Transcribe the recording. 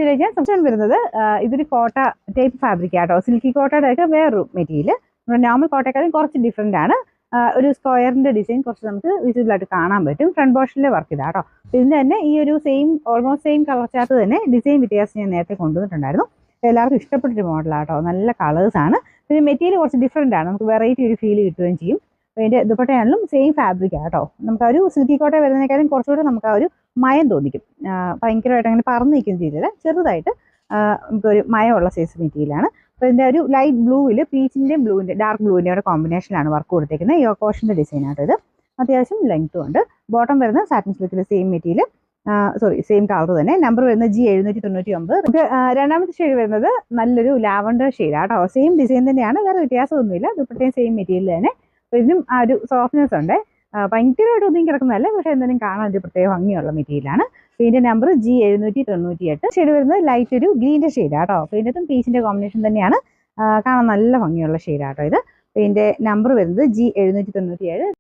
Detail ഞാൻ സംശയം വരുന്നത് ഇതൊരു കോട്ട ടൈപ്പ് ഫാബ്രിക് ആട്ടോ. സിൽക്കി കോട്ടയുടെ ഒക്കെ വേറൊരു മെറ്റീരിയൽ. നമ്മുടെ നോർമൽ കോട്ടയെക്കാളും കുറച്ച് ഡിഫറെൻ്റ് ആണ്. ഒരു സ്ക്വയറിന്റെ ഡിസൈൻ കുറച്ച് നമുക്ക് വിസിബിൾ ആയിട്ട് കാണാൻ പറ്റും. ഫ്രണ്ട് പോർഷനിലെ വർക്ക് ഇതാട്ടോ. ഇതിന്റെ തന്നെ ഈ ഒരു ഓൾമോസ്റ്റ് സെയിം കളർ ചാർട്ട് തന്നെ ഡിസൈൻ വ്യത്യാസം ഞാൻ നേരത്തെ കൊണ്ടുവന്നിട്ടുണ്ടായിരുന്നു. എല്ലാവർക്കും ഇഷ്ടപ്പെട്ടൊരു മോഡലാട്ടോ. നല്ല കളേഴ്സ് ആണ്. പിന്നെ മെറ്റീരിയൽ കുറച്ച് ഡിഫറെൻ്റ് ആണ്. നമുക്ക് വെറൈറ്റി ഒരു ഫീൽ കിട്ടുകയും ചെയ്യും. അതിൻ്റെ ദുപ്പട്ടയാണെങ്കിലും സെയിം ഫാബ്രിക് ആട്ടോ. നമുക്ക് ആ ഒരു സിൽക്കി കോട്ട വരുന്നതിനേക്കാളും കുറച്ചുകൂടെ നമുക്ക് ആ ഒരു മയം തോന്നിക്കും. ഭയങ്കരമായിട്ട് അങ്ങനെ പറന്ന് നിൽക്കുന്ന രീതിയിൽ ചെറുതായിട്ട് നമുക്കൊരു മയമുള്ള സൈസ് മെറ്റീരിയലാണ്. അപ്പോൾ ഇതിൻ്റെ ഒരു ലൈറ്റ് ബ്ലൂവിൽ പീച്ചിൻ്റെയും ഡാർക്ക് ബ്ലൂവിൻ്റെയും കോമ്പിനേഷനിലാണ് വർക്ക് കൊടുത്തേക്കുന്നത്. ഈ ഓക്കോഷൻ്റെ ഡിസൈൻ ആട്ടോ ഇത്. അത്യാവശ്യം ലെങ്ത്തും ഉണ്ട്. ബോട്ടം വരുന്ന സാറ്റിൻ സിൽക്കിൽ സെയിം മെറ്റീരിയൽ, സെയിം കളർ തന്നെ. നമ്പർ വരുന്നത് G799. നമുക്ക് രണ്ടാമത്തെ ഷെയ്ഡ് വരുന്നത് നല്ലൊരു ലാവണ്ടർ ഷെയ്ഡ് ആട്ടോ. സെയിം ഡിസൈൻ തന്നെയാണ്, വേറെ വ്യത്യാസമൊന്നുമില്ല. ദുപ്പട്ടയും സെയിം മെറ്റീരിയൽ തന്നെ. അപ്പോൾ ഇതിനും ആ ഒരു സോഫ്റ്റ്നെസ് ഉണ്ട്. ഭയങ്കരമായിട്ട് ഒന്നും കിടക്കുന്നതല്ല, പക്ഷേ എന്തായാലും കാണാൻ ഒരു പ്രത്യേക ഭംഗിയുള്ള മെറ്റീരിയലാണ്. ഇതിന്റെ നമ്പർ G798. ഷെയ്ഡ് വരുന്നത് ലൈറ്റ് ഒരു ഗ്രീൻ്റെ ഷെയ്ഡ് ആട്ടോ. അപ്പോൾ ഇതിനകത്തും പീച്ചിന്റെ കോമ്പിനേഷൻ തന്നെയാണ്. കാണാൻ നല്ല ഭംഗിയുള്ള ഷെയ്ഡ് ആട്ടോ ഇത്. ഇതിന്റെ നമ്പർ വരുന്നത് G797.